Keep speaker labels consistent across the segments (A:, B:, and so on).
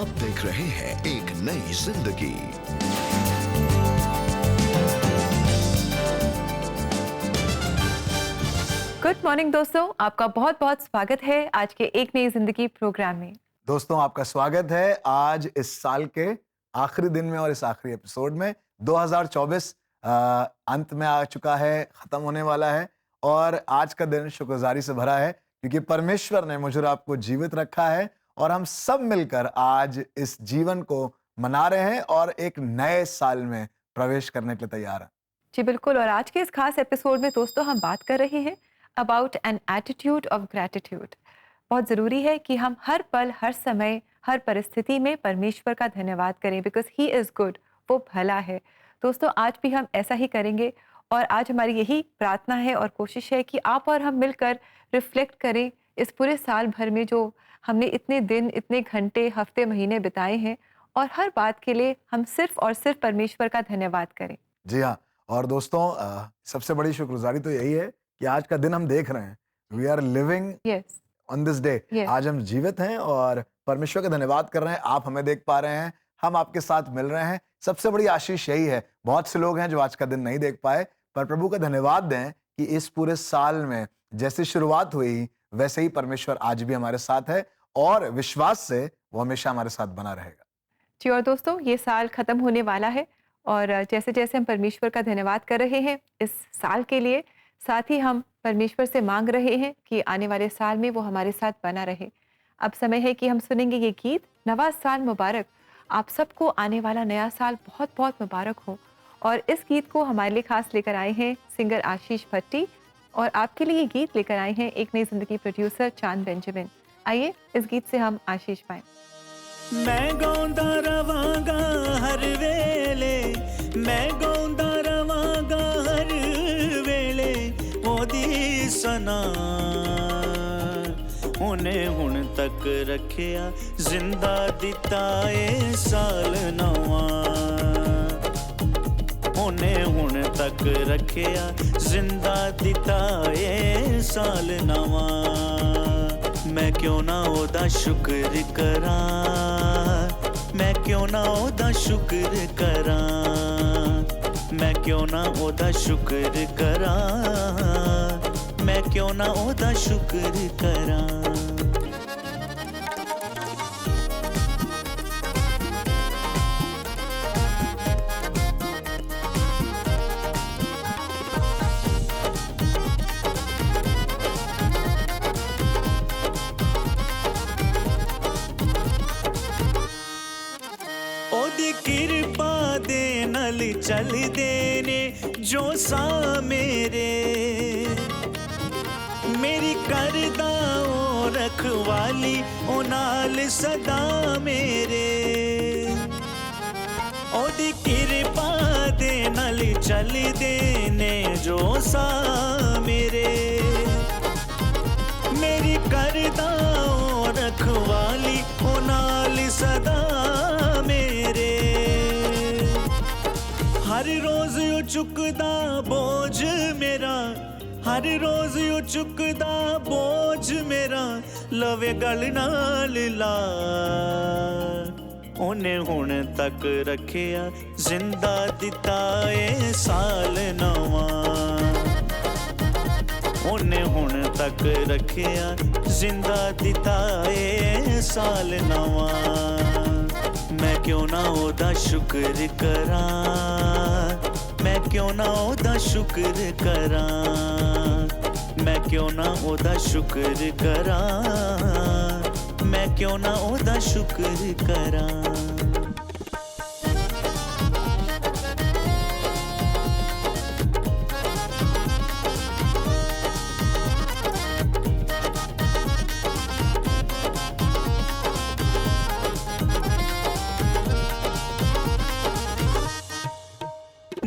A: अब देख रहे हैं एक नई जिंदगी।
B: गुड मॉर्निंग दोस्तों, आपका बहुत बहुत स्वागत है आज के एक नई जिंदगी प्रोग्राम में।
C: दोस्तों, आपका स्वागत है आज इस साल के आखिरी दिन में और इस आखिरी एपिसोड में। 2024 अंत में आ चुका है, खत्म होने वाला है और आज का दिन शुक्रगुजारी से भरा है क्योंकि परमेश्वर ने मुझे और आपको जीवित रखा है और हम सब मिलकर आज इस जीवन को मना रहे हैं और एक नए साल में प्रवेश करने के लिए तैयार हैं।
B: जी बिल्कुल, और आज के इस खास एपिसोड में दोस्तों हम बात कर रहे हैं about an attitude of gratitude. बहुत ज़रूरी है कि हम हर पल, हर समय, हर परिस्थिति में परमेश्वर का धन्यवाद करें बिकॉज ही इज़ गुड, वो भला है। दोस्तों, आज भी हम ऐसा ही करेंगे और आज हमारी यही प्रार्थना है और कोशिश है कि आप और हम मिलकर रिफ्लेक्ट करें इस पूरे साल भर में जो हमने इतने दिन, इतने घंटे, हफ्ते, महीने बिताए हैं और हर बात के लिए हम सिर्फ और सिर्फ परमेश्वर का धन्यवाद करें।
C: जी हाँ, और दोस्तों सबसे बड़ी शुक्रगुजारी तो यही है कि आज का दिन हम देख रहे हैं। We are living
B: yes
C: on this day.
B: Yes.
C: आज हम जीवित हैं और परमेश्वर का धन्यवाद कर रहे हैं। आप हमें देख पा रहे हैं, हम आपके साथ मिल रहे हैं। सबसे बड़ी आशीष यही है। बहुत से लोग हैं जो आज का दिन नहीं देख पाए, पर प्रभु का धन्यवाद दें कि इस पूरे साल में जैसी शुरुआत हुई वैसे ही परमेश्वर आज भी हमारे साथ है और विश्वास से वो हमेशा हमारे साथ बना रहेगा।
B: जी, और दोस्तों ये साल ख़त्म होने वाला है और जैसे जैसे हम परमेश्वर का धन्यवाद कर रहे हैं इस साल के लिए, साथ ही हम परमेश्वर से मांग रहे हैं कि आने वाले साल में वो हमारे साथ बना रहे। अब समय है कि हम सुनेंगे ये गीत, नवा साल मुबारक। आप सबको आने वाला नया साल बहुत बहुत मुबारक हो। और इस गीत को हमारे लिए खास लेकर आए हैं सिंगर आशीष भट्टी और आपके लिए ये गीत लेकर आए हैं एक नई जिंदगी प्रोड्यूसर चांद बेंजामिन। आइए इस गीत से हम आशीष पाएं।
D: मैं गाउंदा रवांगा हर वेले, मैं गाउंदा रवांगा हर वेले ओदी सना उन्हें हुण तक रखिया जिंदा दिता ए साल नवा, उन्हें हुण तक रखिया जिंदा दिता ए साल नवा। मैं क्यों ना ओदा शुक्र करां, मैं क्यों ना ओदा शुक्र करां, मैं क्यों ना ओदा शुक्र करां, मैं क्यों ना ओदा शुक्र करां। ओदी किरपा दे नल चल देने जो सा मेरे, मेरी करदा ओ रखवाली ओ नाल सदा मेरे। ओदी किरपा दे नल चल देने जो सा मेरे, मेरी करदा ओ रखवाली ओ नाल सदा मेरे। हर रोज यू चुकदा बोझ मेरा, हर रोज यू चुकदा बोझ मेरा, लवे गल नाल ला उन्हें हुण तक रखिया जिंदा दिता ए साल नवा, उन्हें हुण तक रखिया जिंदा दिता ए साल नवा। मैं क्यों ना ओदा शुक्र करां, मैं क्यों ना ओदा शुक्र करां, मैं क्यों ना ओदा शुक्र करां, मैं क्यों ना ओदा शुक्र करां।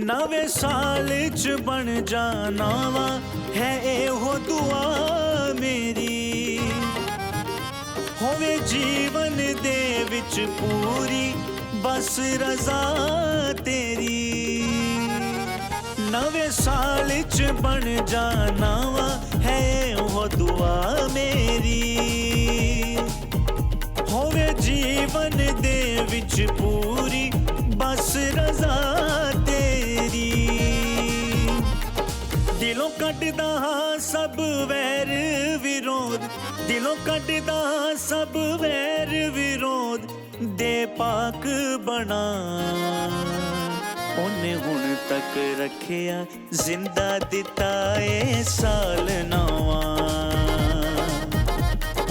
D: नवे साल च बन जाना वा है एहो दुआ मेरी, होवे जीवन दे विच पूरी बस रजा तेरी। नवे साल च बन जाना वा है एहो दुआ मेरी, होवे जीवन दे विच पूरी बस रज़ा तेरी। दिलों कटदा सब वैर विरोध, दिलों कटदा सब वैर विरोध, दे पाक बना ओने हुण तक रखिया जिंदा दिता ए साल नवां।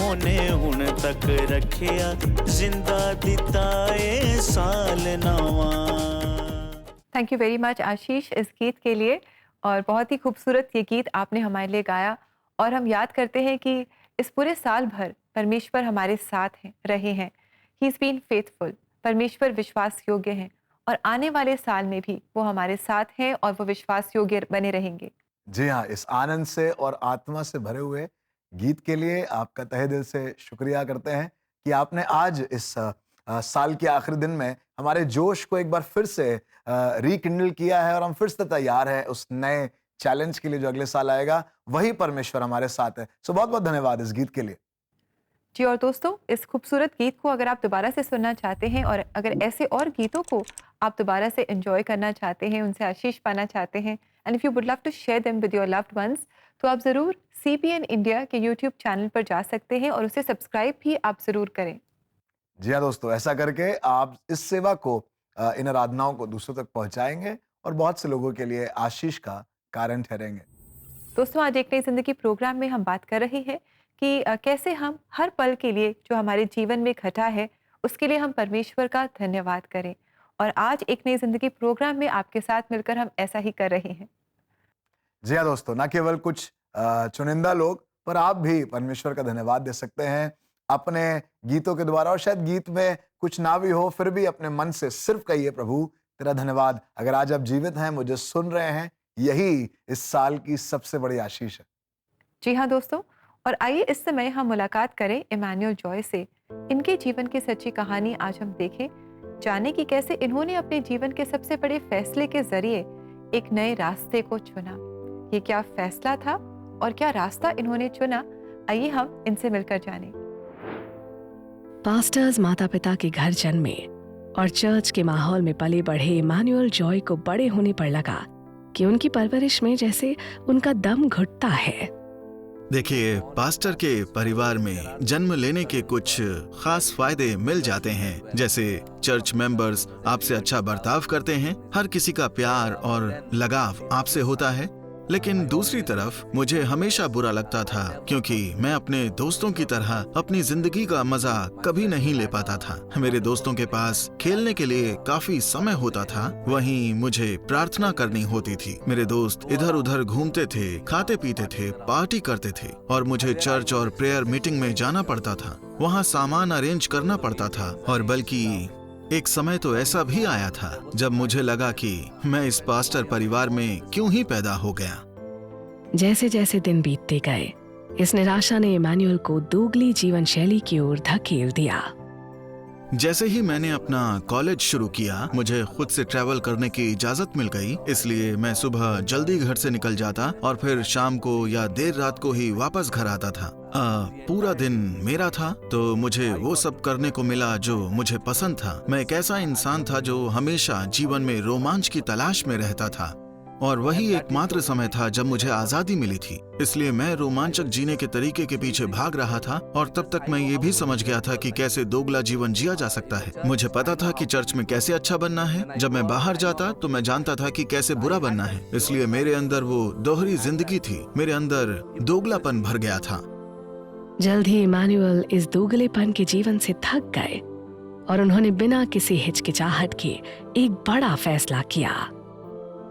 D: ओने हुण तक रखिया जिंदा दिता ए साल नवां।
B: थैंक यू वेरी मच आशीष इस गीत के लिए, और बहुत ही खूबसूरत ये गीत आपने हमारे लिए गाया। और हम याद करते हैं कि इस पूरे साल भर परमेश्वर हमारे साथ हैं, रहे हैं। ही इज़ बीन फेथफुल, परमेश्वर विश्वास योग्य हैं, और आने वाले साल में भी वो हमारे साथ हैं और वो विश्वास योग्य बने रहेंगे।
C: जी हाँ, इस आनंद से और आत्मा से भरे हुए गीत के लिए आपका तहे दिल से शुक्रिया करते हैं कि आपने आज इस साल के आखिरी दिन में हमारे जोश को एक बार फिर से रिकिंडल किया है, और हम फिर से तैयार हैं उस नए चैलेंज के लिए जो अगले साल आएगा। वही परमेश्वर हमारे साथ है। सो बहुत बहुत धन्यवाद इस गीत के लिए।
B: जी, और दोस्तों, इस खूबसूरत गीत को अगर आप दोबारा से सुनना चाहते हैं, और अगर ऐसे और गीतों को आप दोबारा से एंजॉय करना चाहते हैं, उनसे आशीष पाना चाहते हैं, and if you would love to share them with your loved ones, तो आप ज़रूर CBN इंडिया के YouTube चैनल पर जा सकते हैं और उसे सब्सक्राइब भी आप ज़रूर करें।
C: जी हाँ दोस्तों, ऐसा करके आप इस सेवा को, इन आराधनाओं को दूसरों तक पहुंचाएंगे और बहुत से लोगों के लिए आशीष का कारण ठहरेंगे।
B: दोस्तों, आज एक नई जिंदगी प्रोग्राम में हम बात कर रहे हैं कि कैसे हम हर पल के लिए जो हमारे जीवन में घटा है उसके लिए हम परमेश्वर का धन्यवाद करें। और आज एक नई जिंदगी प्रोग्राम में आपके साथ मिलकर हम ऐसा ही कर रहे हैं।
C: जी हाँ दोस्तों, न केवल कुछ चुनिंदा लोग, पर आप भी परमेश्वर का धन्यवाद दे सकते हैं अपने गीतों के द्वारा। और शायद गीत में कुछ ना भी हो, फिर भी अपने मन से सिर्फ कहिए, प्रभु तेरा धन्यवाद। अगर आज आप जीवित हैं, मुझे सुन रहे हैं, यही इस साल की सबसे बड़ी आशीष है।
B: जी हाँ दोस्तों, और आइए इस समय हम मुलाकात करें इमैनुअल जॉय से। इनके जीवन की सच्ची कहानी आज हम देखें, जाने कि कैसे इन्होंने अपने जीवन के सबसे बड़े फैसले के जरिए एक नए रास्ते को चुना। ये क्या फैसला था और क्या रास्ता इन्होंने चुना, आइए हम इनसे मिलकर जानें।
E: पास्टर्स माता पिता के घर जन्मे और चर्च के माहौल में पले बढ़े इमैनुअल जॉय को बड़े होने पर लगा कि उनकी परवरिश में जैसे उनका दम घुटता है।
F: देखिए, पास्टर के परिवार में जन्म लेने के कुछ खास फायदे मिल जाते हैं, जैसे चर्च मेंबर्स आपसे अच्छा बर्ताव करते हैं, हर किसी का प्यार और लगाव आपसे होता है। लेकिन दूसरी तरफ मुझे हमेशा बुरा लगता था, क्योंकि मैं अपने दोस्तों की तरह अपनी जिंदगी का मजा कभी नहीं ले पाता था। मेरे दोस्तों के पास खेलने के लिए काफी समय होता था, वहीं मुझे प्रार्थना करनी होती थी। मेरे दोस्त इधर उधर घूमते थे, खाते पीते थे, पार्टी करते थे, और मुझे चर्च और प्रेयर मीटिंग में जाना पड़ता था, वहाँ सामान अरेंज करना पड़ता था। और बल्कि एक समय तो ऐसा भी आया था जब मुझे लगा कि मैं इस पास्टर परिवार में क्यों ही पैदा हो गया।
E: जैसे जैसे दिन बीतते गए, इस निराशा ने इमैनुअल को दोगली जीवन शैली की ओर धकेल दिया।
F: जैसे ही मैंने अपना कॉलेज शुरू किया, मुझे खुद से ट्रैवल करने की इजाजत मिल गई। इसलिए मैं सुबह जल्दी घर से निकल जाता और फिर शाम को या देर रात को ही वापस घर आता था। पूरा दिन मेरा था, तो मुझे वो सब करने को मिला जो मुझे पसंद था। मैं एक ऐसा इंसान था जो हमेशा जीवन में रोमांच की तलाश में रहता था, और वही एकमात्र समय था जब मुझे आजादी मिली थी। इसलिए मैं रोमांचक जीने के तरीके के पीछे भाग रहा था, और तब तक मैं ये भी समझ गया था कि कैसे दोगला जीवन जिया जा सकता है। मुझे पता था कि चर्च में कैसे अच्छा बनना है, जब मैं बाहर जाता तो मैं जानता था कि कैसे बुरा बनना है। इसलिए मेरे अंदर वो दोहरी जिंदगी थी, मेरे अंदर दोगलापन भर गया था।
E: जल्द ही इमैनुअल इस दोगलेपन के जीवन से थक गए और उन्होंने बिना किसी हिचकिचाहट के एक बड़ा फैसला किया।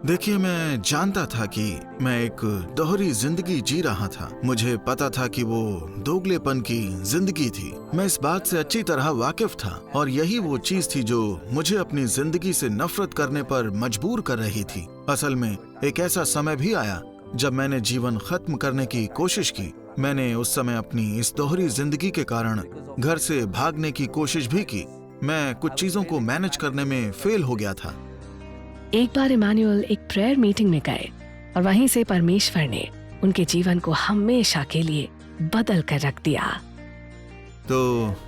F: देखिए, मैं जानता था कि मैं एक दोहरी जिंदगी जी रहा था। मुझे पता था कि वो दोगलेपन की जिंदगी थी। मैं इस बात से अच्छी तरह वाकिफ था, और यही वो चीज थी जो मुझे अपनी जिंदगी से नफरत करने पर मजबूर कर रही थी। असल में एक ऐसा समय भी आया जब मैंने जीवन खत्म करने की कोशिश की। मैंने उस समय अपनी इस दोहरी जिंदगी के कारण घर से भागने की कोशिश भी की। मैं कुछ चीजों को मैनेज करने में फेल हो गया था।
E: एक बार इमैनुअल एक प्रेयर मीटिंग में गए और वहीं से परमेश्वर ने उनके जीवन को हमेशा के लिए बदल कर रख दिया।
F: तो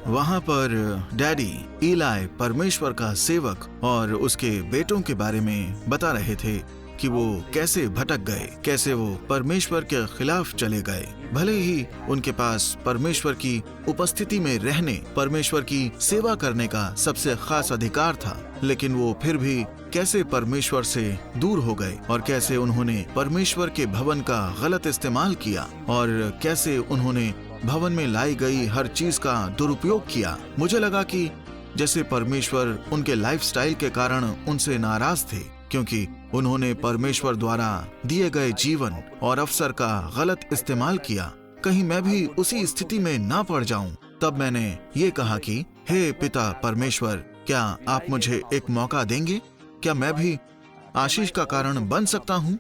F: वहां पर डैडी ईलाई परमेश्वर का सेवक और उसके बेटों के बारे में बता रहे थे कि वो कैसे भटक गए, कैसे वो परमेश्वर के खिलाफ चले गए। भले ही उनके पास परमेश्वर की उपस्थिति में रहने, परमेश्वर की सेवा करने का सबसे खास अधिकार था, लेकिन वो फिर भी कैसे परमेश्वर से दूर हो गए और कैसे उन्होंने परमेश्वर के भवन का गलत इस्तेमाल किया और कैसे उन्होंने भवन में लाई गई हर चीज का दुरुपयोग किया। मुझे लगा कि जैसे परमेश्वर उनके लाइफस्टाइल के कारण उनसे नाराज थे, क्योंकि उन्होंने परमेश्वर द्वारा दिए गए जीवन और अवसर का गलत इस्तेमाल किया। कहीं मैं भी उसी स्थिति में ना पड़ जाऊं। तब मैंने ये कहा कि हे पिता परमेश्वर, क्या आप मुझे एक मौका देंगे? क्या मैं भी आशीष का कारण बन सकता हूँ?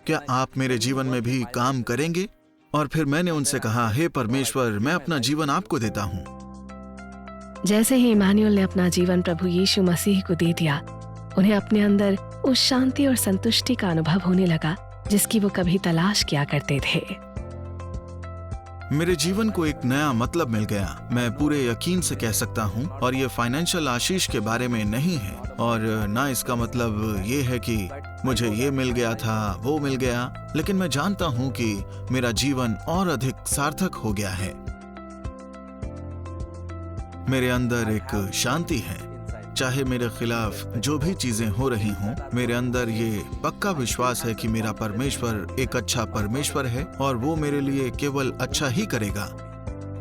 F: क्या आप मेरे जीवन में भी काम करेंगे? और फिर मैंने उनसे कहा, हे परमेश्वर, मैं अपना जीवन आपको देता हूँ।
E: जैसे ही इमानुएल ने अपना जीवन प्रभु यीशु मसीह को दे दिया, उन्हें अपने अंदर उस शांति और संतुष्टि का अनुभव होने लगा जिसकी वो कभी तलाश किया करते थे।
F: मेरे जीवन को एक नया मतलब मिल गया, मैं पूरे यकीन से कह सकता हूँ। और ये फाइनेंशियल आशीष के बारे में नहीं है, और ना इसका मतलब ये है कि मुझे ये मिल गया था, वो मिल गया, लेकिन मैं जानता हूँ कि मेरा जीवन और अधिक सार्थक हो गया है। मेरे अंदर एक शांति है। चाहे मेरे खिलाफ जो भी चीजें हो रही हों, मेरे अंदर ये पक्का विश्वास है कि मेरा परमेश्वर एक अच्छा परमेश्वर है और वो मेरे लिए केवल अच्छा ही करेगा।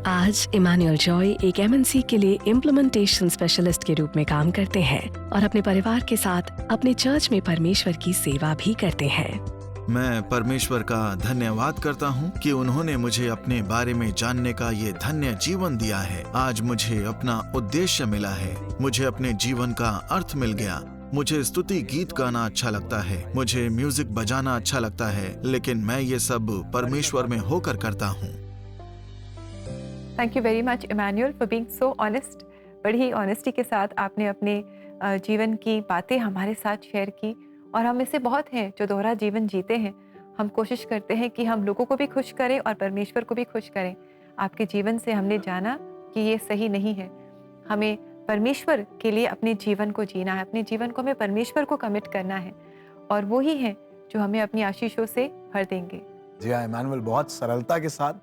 E: आज इमानुएल जॉय एक MNC के लिए इम्प्लीमेंटेशन स्पेशलिस्ट के रूप में काम करते हैं और अपने परिवार के साथ अपने चर्च में परमेश्वर की सेवा भी करते हैं।
F: मैं परमेश्वर का धन्यवाद करता हूँ कि उन्होंने मुझे अपने बारे में जानने का ये धन्य जीवन दिया है। आज मुझे अपना उद्देश्य मिला है, मुझे अपने जीवन का अर्थ मिल गया। मुझे स्तुति गीत गाना अच्छा लगता है, मुझे म्यूजिक बजाना अच्छा लगता है, लेकिन मैं ये सब परमेश्वर में होकर करता हूँ।
B: Thank you very much Emmanuel for being so honest. बड़ी ऑनेस्टी के साथ आपने अपने जीवन की बातें हमारे साथ शेयर की, और हम इससे बहुत हैं जो दोहरा जीवन जीते हैं। हम कोशिश करते हैं कि हम लोगों को भी खुश करें और परमेश्वर को भी खुश करें। आपके जीवन से हमने जाना कि ये सही नहीं है। हमें परमेश्वर के लिए अपने जीवन को जीना है, अपने जीवन को हमें परमेश्वर को कमिट करना है, और वो ही है जो हमें अपनी आशीषों से भर देंगे।
C: जी हाँ इमानुएल, बहुत सरलता के साथ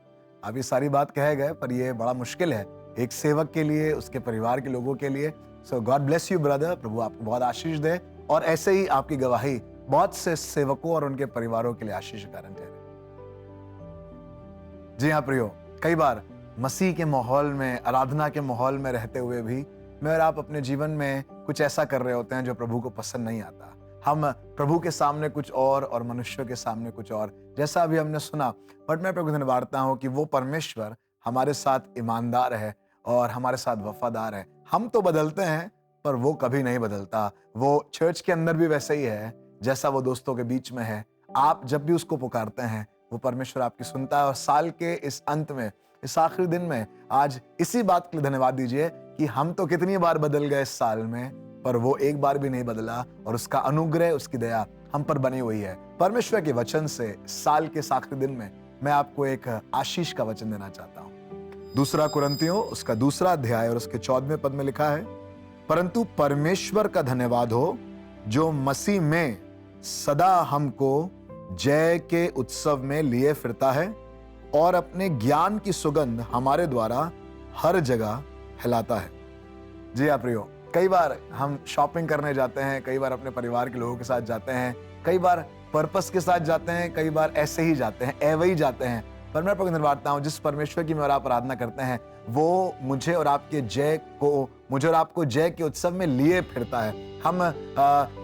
C: आप ये सारी बात कहे गए, पर ये बड़ा मुश्किल है एक सेवक के लिए, उसके परिवार के लोगों के लिए। सो गॉड ब्लेस यू ब्रदर, प्रभु आपको बहुत आशीष दे, और ऐसे ही आपकी गवाही बहुत से सेवकों और उनके परिवारों के लिए आशीष का कारण ठहरे। जी हाँ प्रियो, कई बार मसीह के माहौल में, आराधना के माहौल में रहते हुए भी मैं और आप अपने जीवन में कुछ ऐसा कर रहे होते हैं जो प्रभु को पसंद नहीं आता। हम प्रभु के सामने कुछ और मनुष्यों के सामने कुछ और, जैसा अभी हमने सुना। बट मैं प्रभु धन्यवाद हूँ कि वो परमेश्वर हमारे साथ ईमानदार है और हमारे साथ वफादार है। हम तो बदलते हैं पर वो कभी नहीं बदलता। वो चर्च के अंदर भी वैसे ही है जैसा वो दोस्तों के बीच में है। आप जब भी उसको पुकारते हैं वो परमेश्वर आपकी सुनता है। और साल के इस अंत में, इस आखिरी दिन में, आज इसी बात के लिए धन्यवाद दीजिए कि हम तो कितनी बार बदल गए इस साल में, पर वो एक बार भी नहीं बदला, और उसका अनुग्रह, उसकी दया हम पर बनी हुई है। परमेश्वर के वचन से साल के इस आखिरी दिन में मैं आपको एक आशीष का वचन देना चाहता हूँ। 2 कुरिन्थियों उसका 2 अध्याय और उसके 14वें पद में लिखा है, परंतु परमेश्वर का धन्यवाद हो जो मसीह में सदा हमको जय के उत्सव में लिए फिरता है और अपने ज्ञान की सुगंध हमारे द्वारा हर जगह फैलाता है। जी हाँ प्रियो, कई बार हम शॉपिंग करने जाते हैं, कई बार अपने परिवार के लोगों के साथ जाते हैं, कई बार पर्पस के साथ जाते हैं, कई बार ऐसे ही जाते हैं, एवं ही जाते हैं। पर मैं आपको धन्यवाद हूँ जिस परमेश्वर की मैं और आप आराधना करते हैं, वो मुझे और आपको जय के उत्सव में लिए फिरता है। हम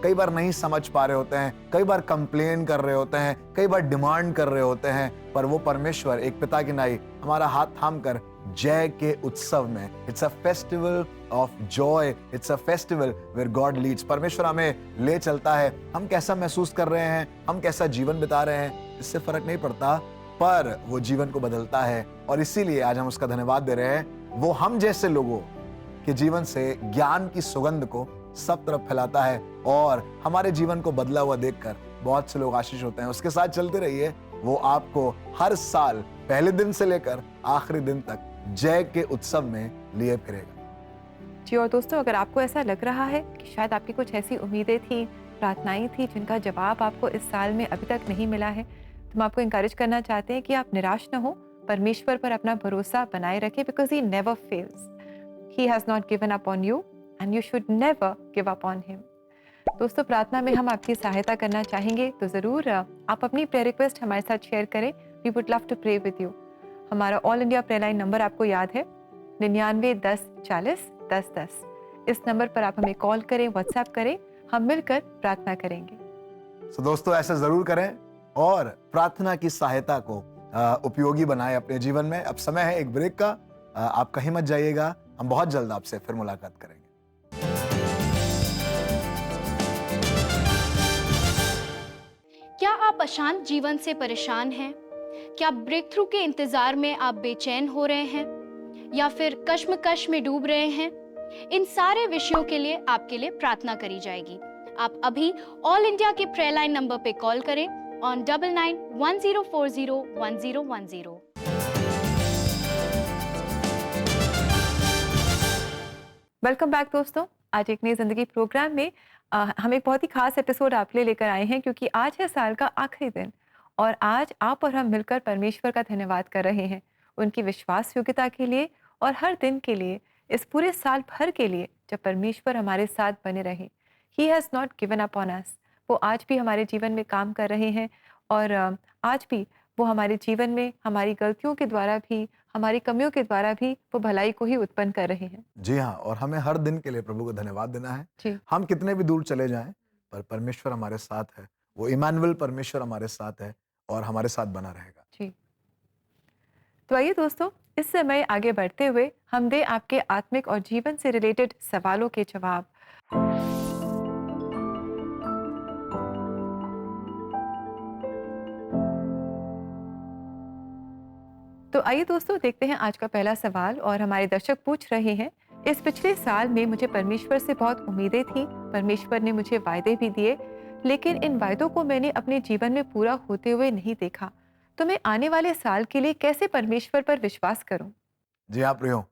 C: कई बार नहीं समझ पा रहे होते हैं, कई बार कंप्लेन कर रहे होते हैं, कई बार डिमांड कर रहे होते हैं, पर वो परमेश्वर एक पिता की नाई हमारा हाथ थाम कर जय के उत्सव में, it's a festival of joy, it's a festival where God leads, परमेश्वर हमें ले चलता है। हम कैसा महसूस कर रहे हैं, हम कैसा जीवन बिता रहे हैं, इससे फर्क नहीं पड़ता, पर वो जीवन को बदलता है। और इसीलिए आज हम उसका धन्यवाद दे रहे हैं। वो हम जैसे लोगों के जीवन से ज्ञान की सुगंध को सब तरफ फैलाता है, और हमारे जीवन को बदला हुआ देखकर बहुत से लोग आशीष होते हैं। उसके साथ चलते रहिए, वो आपको हर साल पहले दिन से लेकर आखिरी दिन तक जय के उत्सव में लिए फिरेगा।
B: जी, और दोस्तों अगर आपको ऐसा लग रहा है कि शायद आपकी कुछ ऐसी उम्मीदें थी, प्रार्थनाएं थी जिनका जवाब आपको इस साल में अभी तक नहीं मिला है, तो हम आपको इंकरेज करना चाहते हैं कि आप निराश न हो, परमेश्वर पर अपना भरोसा बनाए रखें, because he never fails. He has not given up on you and you should never give up on him. दोस्तों प्रार्थना में हम आपकी सहायता करना चाहेंगे, तो ज़रूर आप अपनी प्रेयर रिक्वेस्ट हमारे साथ शेयर करें। We would love to pray with you. हमारा all India prayer line number आपको याद है, 99 10 40 10 10। इस नंबर पर आप हमें कॉल करें, व्हाट्सएप करें, हम मिलकर प्रार्थना करेंगे।
C: तो दोस्तों ऐसा जरूर करें और प्रार्थना की सहायता को उपयोगी बनाएं अपने जीवन में। अब समय है एक ब्रेक का, आप कहीं मत जाइएगा, हम बहुत जल्द आपसे फिर मुलाकात करेंगे।
G: क्या आप अशांत जीवन से परेशान हैं? क्या ब्रेक थ्रू के इंतजार में आप बेचैन हो रहे हैं या फिर कश्मकश में डूब रहे हैं? इन सारे विषयों के लिए आपके लिए प्रार्थना करी जाएगी। आप अभी ऑल इंडिया के प्रेयर लाइन नंबर पे कॉल करें ऑन 9910401010।
B: वेलकम बैक दोस्तों। आज एक नई जिंदगी प्रोग्राम में हम एक बहुत ही खास एपिसोड आपके लिए लेकर आए हैं, क्योंकि आज है साल का आखिरी दिन और आज आप और हम मिलकर परमेश्वर का धन्यवाद कर रहे हैं उनकी विश्वास योग्यता के लिए और हर दिन के लिए, इस पूरे साल भर के लिए जब परमेश्वर हमारे साथ बने रहे। He has not given up on us. वो आज भी हमारे जीवन में काम कर रहे हैं और आज भी वो हमारे जीवन में हमारी गलतियों के द्वारा भी, हमारी कमियों के द्वारा भी वो भलाई को ही उत्पन्न कर रहे हैं।
C: जी हाँ, और हमें हर दिन के लिए प्रभु को धन्यवाद देना है।
B: जी।
C: हम कितने भी दूर चले जाएं, पर परमेश्वर हमारे साथ है। वो इमानुएल परमेश्वर हमारे साथ है और हमारे साथ बना रहेगा।
B: जी, तो आइए दोस्तों, इस समय आगे बढ़ते हुए हम दे आपके आत्मिक और जीवन से रिलेटेड सवालों के जवाब। तो आइए दोस्तों देखते हैं आज का पहला सवाल। और हमारे दर्शक पूछ रहे हैं, इस पिछले साल में मुझे परमेश्वर से बहुत उम्मीदें थी, परमेश्वर ने मुझे वायदे भी दिए, लेकिन इन वायदों को मैंने अपने जीवन में पूरा होते हुए नहीं देखा। तो मैं आने वाले साल के लिए कैसे परमेश्वर पर विश्वास करूं?
C: जी हाँ प्रियो,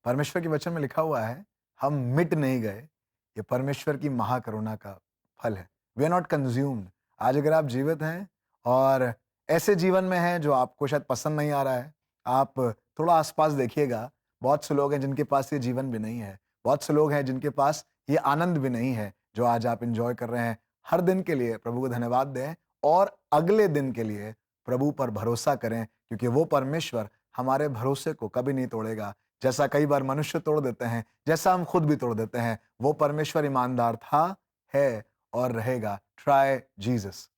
C: परमेश्वर के वचन में लिखा हुआ है, हम मिट नहीं गए। ये परमेश्वर की महाकरुणा का फल है। We are not consumed. आज अगर आप जीवित हैं और ऐसे जीवन में हैं जो आपको शायद पसंद नहीं आ रहा है, आप थोड़ा आसपास देखिएगा, बहुत से लोग हैं जिनके पास ये जीवन भी नहीं है, बहुत से लोग हैं जिनके पास ये आनंद भी नहीं है जो आज आप एंजॉय कर रहे हैं। हर दिन के लिए प्रभु को धन्यवाद दें और अगले दिन के लिए प्रभु पर भरोसा करें, क्योंकि वो परमेश्वर हमारे भरोसे को कभी नहीं तोड़ेगा। जैसा कई बार मनुष्य तोड़ देते हैं, जैसा हम खुद भी तोड़ देते हैं, वो परमेश्वर ईमानदार था, है और रहेगा। Try Jesus.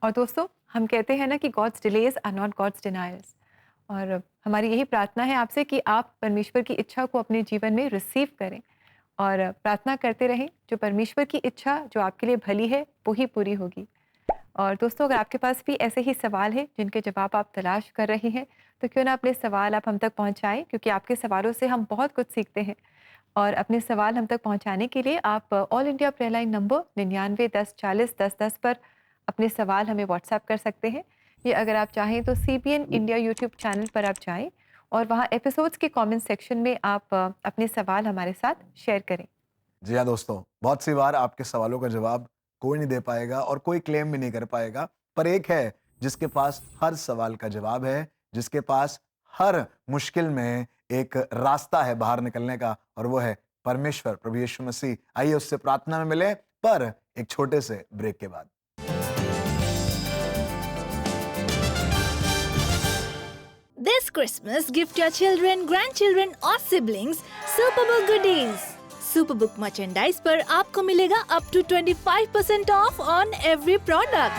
B: और दोस्तों हम कहते हैं ना कि God's delays are not God's denials, और हमारी यही प्रार्थना है आपसे कि आप परमेश्वर की इच्छा को अपने जीवन में रिसीव करें और प्रार्थना करते रहें। जो परमेश्वर की इच्छा जो आपके लिए भली है वो ही पूरी होगी। और दोस्तों अगर आपके पास भी ऐसे ही सवाल हैं जिनके जवाब आप तलाश कर रहे हैं, तो क्यों ना अपने सवाल आप हम तक पहुंचाएं, क्योंकि आपके सवालों से हम बहुत कुछ सीखते हैं। और अपने सवाल हम तक पहुंचाने के लिए आप all India prayer line number 99 10 40 10 10 पर अपने सवाल हमें व्हाट्सएप कर सकते हैं। ये अगर आप चाहें तो CBN इंडिया यूट्यूब चैनल पर आप जाएं और वहाँ एपिसोड्स के कमेंट सेक्शन में आप अपने सवाल हमारे साथ शेयर करें।
C: जी हाँ दोस्तों, बहुत सी बार आपके सवालों का जवाब कोई नहीं दे पाएगा और कोई क्लेम भी नहीं कर पाएगा, पर एक है जिसके पास हर सवाल का जवाब है, जिसके पास हर मुश्किल में एक रास्ता है बाहर निकलने का, और वो है परमेश्वर प्रभु यीशु मसीह। आइए उससे प्रार्थना में मिले, पर एक छोटे से ब्रेक के बाद।
H: This Christmas, gift your children, grandchildren or siblings Superbook goodies. Superbook merchandise पर आपको मिलेगा up to 25% off on every product.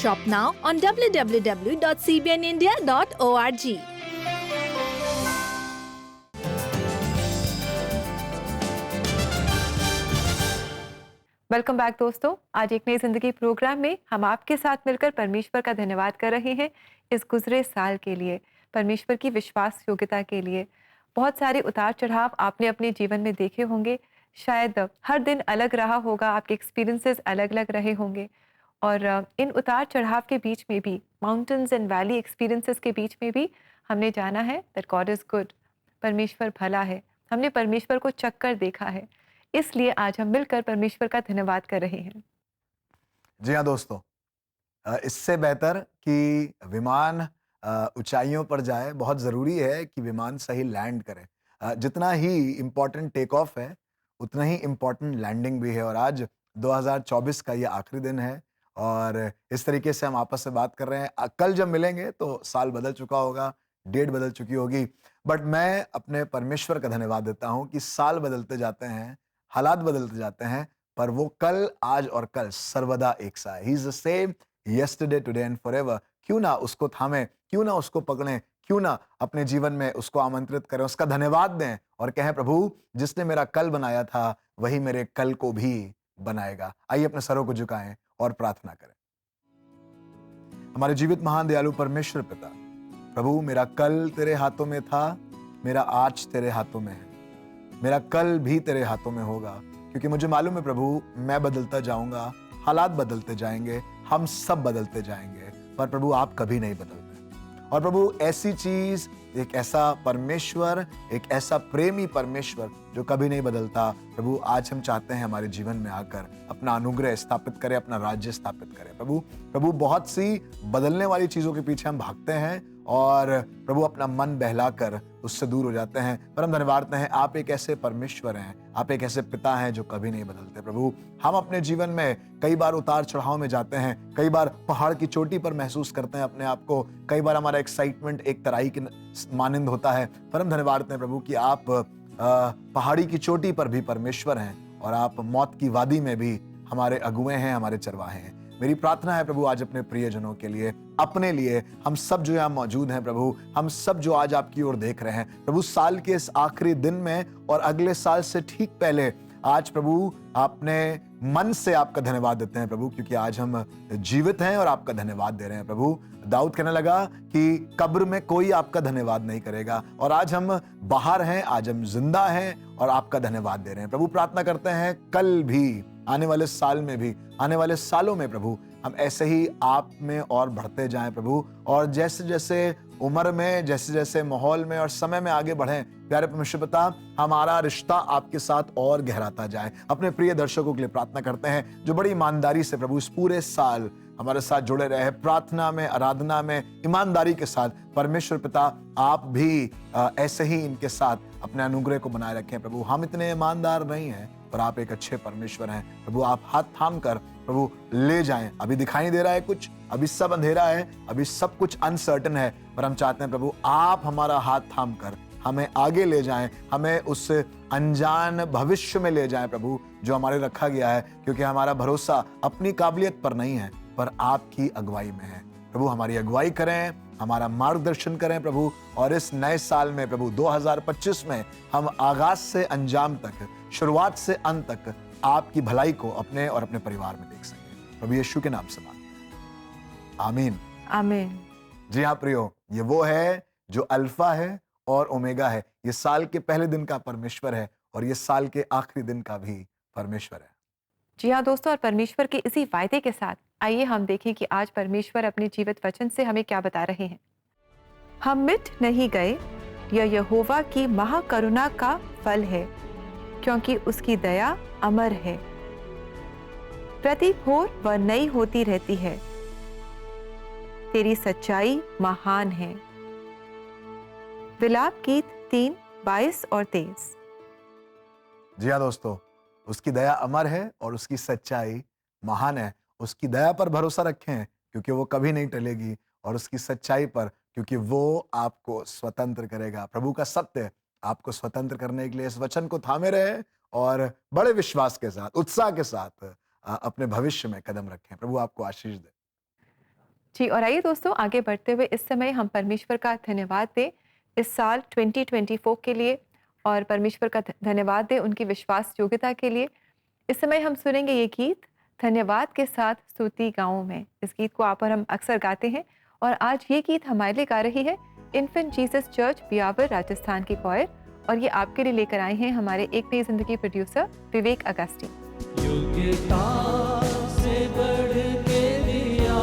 H: Shop now on www.cbnindia.org.
B: Welcome back दोस्तों। आज एक नई जिंदगी प्रोग्राम में हम आपके साथ मिलकर परमेश्वर का धन्यवाद कर रहे हैं इस गुजरे साल के लिए, परमेश्वर की विश्वास योग्यता के लिए। बहुत सारे उतार चढ़ाव आपने अपने जीवन में देखे होंगे, शायद हर दिन अलग रहा होगा, आपके एक्सपीरियंसेस अलग अलग रहे होंगे। और इन उतार चढ़ाव के बीच में भी, माउंटेन्स एंड वैली एक्सपीरियंसेस के बीच में भी हमने जाना है दैट गॉड इज़ गुड, परमेश्वर भला है। हमने परमेश्वर को चक्कर देखा है, इसलिए आज हम मिलकर परमेश्वर का धन्यवाद कर रहे हैं।
C: जी हाँ दोस्तों, इससे बेहतर कि विमान ऊंचाइयों पर जाए, बहुत ज़रूरी है कि विमान सही लैंड करे। जितना ही इम्पोर्टेंट टेक ऑफ है, उतना ही इम्पोर्टेंट लैंडिंग भी है। और आज 2024 का ये आखिरी दिन है और इस तरीके से हम आपस में बात कर रहे हैं। कल जब मिलेंगे तो साल बदल चुका होगा, डेट बदल चुकी होगी, बट मैं अपने परमेश्वर का धन्यवाद देता हूँ कि साल बदलते जाते हैं, हालात बदलते जाते हैं, पर वो कल, आज और कल सर्वदा एक सा है। He is the same yesterday, today and forever। क्यों ना उसको थामें, क्यों ना उसको पकड़ें, क्यों ना अपने जीवन में उसको आमंत्रित करें, उसका धन्यवाद दें और कहें, प्रभु जिसने मेरा कल बनाया था वही मेरे कल को भी बनाएगा। आइए अपने सरों को झुकाएं और प्रार्थना करें। हमारे जीवित महान दयालु परमेश्वर पिता, प्रभु मेरा कल तेरे हाथों में था, मेरा आज तेरे हाथों में है, मेरा कल भी तेरे हाथों में होगा, क्योंकि मुझे मालूम है प्रभु मैं बदलता जाऊंगा, हालात बदलते जाएंगे, हम सब बदलते जाएंगे, पर प्रभु आप कभी नहीं बदलते। और प्रभु ऐसी चीज, एक ऐसा परमेश्वर, एक ऐसा प्रेमी परमेश्वर जो कभी नहीं बदलता, प्रभु आज हम चाहते हैं हमारे जीवन में आकर अपना अनुग्रह स्थापित करें, अपना राज्य स्थापित करें। प्रभु बहुत सी बदलने वाली चीजों के पीछे हम भागते हैं और प्रभु अपना मन बहलाकर उससे दूर हो जाते हैं, पर हम धन्यवाद देते हैं आप एक ऐसे परमेश्वर हैं, आप एक ऐसे पिता हैं जो कभी नहीं बदलते। प्रभु हम अपने जीवन में कई बार उतार चढ़ाव में जाते हैं, कई बार पहाड़ की चोटी पर महसूस करते हैं अपने आप को, कई बार हमारा एक्साइटमेंट एक तराई के मानिंद होता है, पर हम धन्यवाद देते हैं प्रभु कि आप पहाड़ी की चोटी पर भी परमेश्वर हैं और आप मौत की वादी में भी हमारे अगुए हैं, हमारे चरवाहे हैं। मेरी प्रार्थना है प्रभु आज अपने प्रियजनों के लिए, अपने लिए, हम सब जो यहाँ मौजूद हैं प्रभु, हम सब जो आज आपकी ओर देख रहे हैं प्रभु, साल के इस आखिरी दिन में और अगले साल से ठीक पहले आज प्रभु आपने मन से आपका धन्यवाद देते हैं प्रभु, क्योंकि आज हम जीवित हैं और आपका धन्यवाद दे रहे हैं प्रभु। दाऊद कहने लगा कि कब्र में कोई आपका धन्यवाद नहीं करेगा, और आज हम बाहर हैं, आज हम जिंदा हैं और आपका धन्यवाद दे रहे हैं प्रभु। प्रार्थना करते हैं कल भी, आने वाले साल में भी, आने वाले सालों में प्रभु हम ऐसे ही आप में और बढ़ते जाएं प्रभु, और जैसे जैसे उम्र में, जैसे जैसे माहौल में और समय में आगे बढ़ें, प्यारे परमेश्वर पिता हमारा रिश्ता आपके साथ और गहराता जाए। अपने प्रिय दर्शकों के लिए प्रार्थना करते हैं जो बड़ी ईमानदारी से प्रभु इस पूरे साल हमारे साथ जुड़े रहे, प्रार्थना में, आराधना में ईमानदारी के साथ। परमेश्वर पिता आप भी ऐसे ही इनके साथ अपने अनुग्रह को बनाए रखें प्रभु। हम इतने ईमानदार नहीं हैं, पर आप एक अच्छे परमेश्वर हैं प्रभु। आप हाथ थाम कर प्रभु ले जाएं। अभी दिखाई नहीं दे रहा है कुछ, अभी सब अंधेरा है, अभी सब कुछ अनसर्टन है, पर हम चाहते हैं प्रभु आप हमारा हाथ थाम कर हमें आगे ले जाएं, हमें उस अनजान भविष्य में ले जाएं प्रभु जो हमारे रखा गया है, क्योंकि हमारा भरोसा अपनी काबिलियत पर नहीं है, पर आपकी अगुवाई में है प्रभु। हमारी अगुवाई करें, हमारा मार्गदर्शन करें प्रभु, और इस नए साल में प्रभु 2025 में हम आगाज से अंजाम तक, शुरुआत से अंत तक आपकी भलाई को अपने और अपने परिवार में देख सकें। प्रभु यीशु के नाम से मांगते हैं, आमीन
B: आमीन।
C: जी हाँ प्रियो, ये वो है जो अल्फा है और ओमेगा है। ये साल के पहले दिन का परमेश्वर है और ये साल के आखिरी दिन का भी परमेश्वर है।
B: जी हाँ दोस्तों, और परमेश्वर के इसी वायदे के साथ आइए हम देखें कि आज परमेश्वर अपने जीवित वचन से हमें क्या बता रहे हैं। हम मिट नहीं गए, यह यहोवा की महाकरुणा का फल है, क्योंकि उसकी दया अमर है, प्रति भोर वह नई होती रहती है, तेरी सच्चाई महान है। विलाप गीत 3, 22 और 23।
C: जी हाँ दोस्तों, उसकी दया अमर है और उसकी सच्चाई महान है। उसकी दया पर भरोसा रखें क्योंकि वो कभी नहीं टलेगी, और उसकी सच्चाई पर क्योंकि वो आपको स्वतंत्र करेगा। प्रभु का सत्य आपको स्वतंत्र करने के लिए इस वचन को थामे रहे और बड़े विश्वास के साथ, उत्साह के साथ अपने भविष्य में कदम रखें। प्रभु आपको आशीष दे।
B: जी, और आइए दोस्तों आगे बढ़ते हुए इस समय हम परमेश्वर का धन्यवाद दें इस साल 2024 के लिए, और परमेश्वर का धन्यवाद दें उनकी विश्वास योग्यता के लिए। इस समय हम सुनेंगे ये गीत धन्यवाद के साथ स्तुति गाँव में। इस गीत को आप और हम अक्सर गाते हैं, और आज ये गीत हमारे लिए गा रही है infant Jesus church Beawar Rajasthan की क्वायर। और ये आपके लिए लेकर आए हैं हमारे एक नई जिंदगी प्रोड्यूसर विवेक अगस्ती।
D: योग्यता से बढ़ के दिया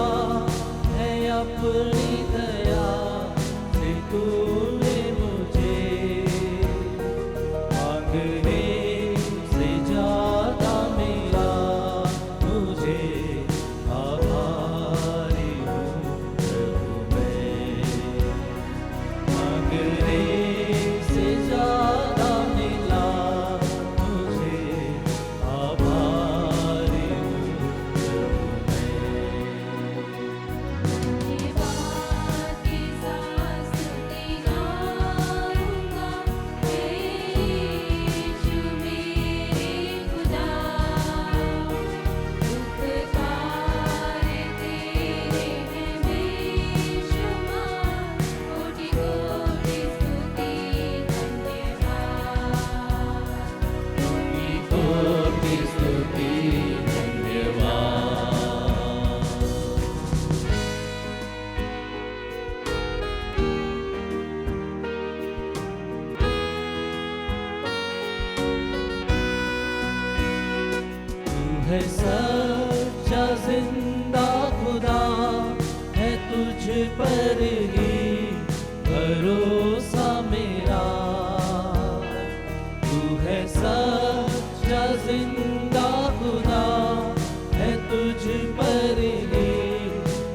D: है अपनी दया से तूने मुझे, मांगने से ज्यादा मिला मुझे, आभारी हूँ प्रभु मैं, मांगने से ज्यादा मिला मुझे, आभारी हूँ प्रभु कोटि स्तुति धन्यवाद। तू है सच्चा जिंदा खुदा, है तुझ पर ही भरोसा मेरा। तू है सच्चा जिंदा खुदा, है तुझ पर ही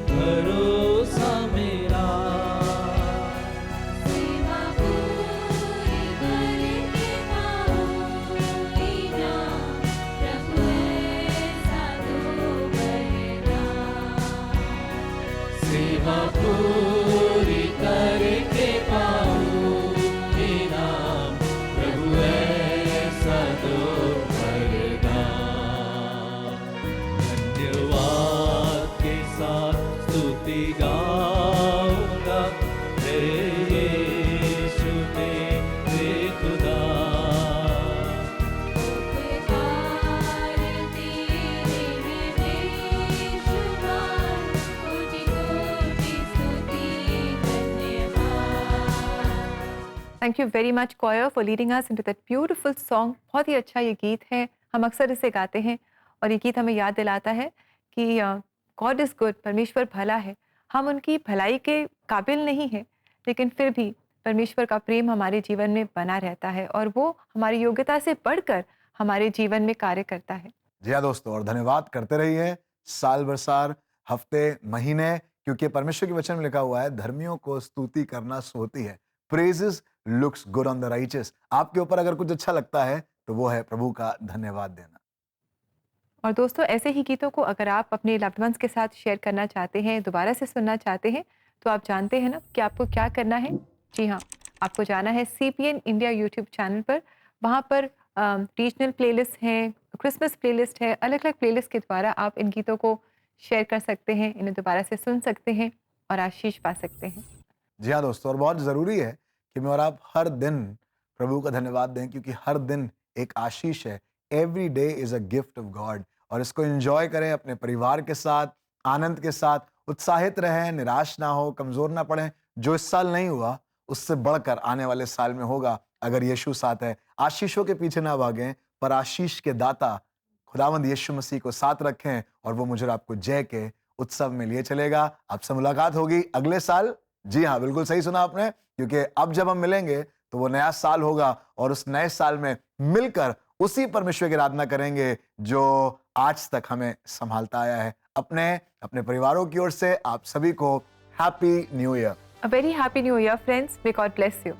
D: भरोसा मेरा। सेवा पूरी करके पाऊं इनाम, प्रभु ऐसा दो वरदान। धन्यवाद के साथ स्तुति गाऊंगा, तेरे यीशु मेरे खुदा।
B: Thank you very much choir for leading us into that beautiful song. बहुत ही अच्छा ये गीत है, हम अक्सर इसे गाते हैं और ये गीत हमें याद दिलाता है कि गॉड इज़ गुड, परमेश्वर भला है। हम उनकी भलाई के काबिल नहीं हैं, लेकिन फिर भी परमेश्वर का प्रेम हमारे जीवन में बना रहता है और वो हमारी योग्यता से बढ़कर हमारे जीवन में कार्य करता है।
C: जी हाँ दोस्तों, और धन्यवाद करते रहिए साल बरसार, हफ्ते, महीने, क्योंकि परमेश्वर के वचन में लिखा हुआ है धर्मियों को स्तुति करना सोती है। Praises looks good on the righteous. आपके ऊपर अगर कुछ अच्छा लगता है तो वो है प्रभु का धन्यवाद देना।
B: और दोस्तों, ऐसे ही गीतों को अगर आप अपने लव्ड वंस के साथ शेयर करना चाहते हैं, दोबारा से सुनना चाहते हैं, तो आप जानते हैं ना कि आपको क्या करना है। जी हाँ, आपको जाना है CPN इंडिया यूट्यूब चैनल पर। वहाँ पर रीजनल प्लेलिस्ट हैं, क्रिसमस प्लेलिस्ट है, अलग अलग प्लेलिस्ट के द्वारा आप इन गीतों को शेयर कर सकते हैं, इन्हें दोबारा से सुन सकते हैं और आशीष पा सकते हैं।
C: जी हाँ दोस्तों, और बहुत ज़रूरी है कि मैं और आप हर दिन प्रभु का धन्यवाद दें, क्योंकि हर दिन एक आशीष है। Every day is a gift of God, और इसको एंजॉय करें अपने परिवार के साथ, आनंद के साथ, उत्साहित रहें, निराश ना हो, कमज़ोर ना पड़ें। जो इस साल नहीं हुआ उससे बढ़कर आने वाले साल में होगा अगर यीशु साथ है। आशीषों के पीछे ना भागें, पर आशीष के दाता खुदावंद यीशु मसीह को साथ रखें और वो मुझे और आपको जय के उत्सव में लिए चलेगा। आपसे मुलाकात होगी अगले साल। जी हाँ, बिल्कुल सही सुना आपने, क्योंकि अब जब हम मिलेंगे तो वो नया साल होगा और उस नए साल में मिलकर उसी परमेश्वर की आराधना करेंगे जो आज तक हमें संभालता आया है। अपने परिवारों की ओर से आप सभी को happy new year.
B: A very happy new year, friends. May God bless you.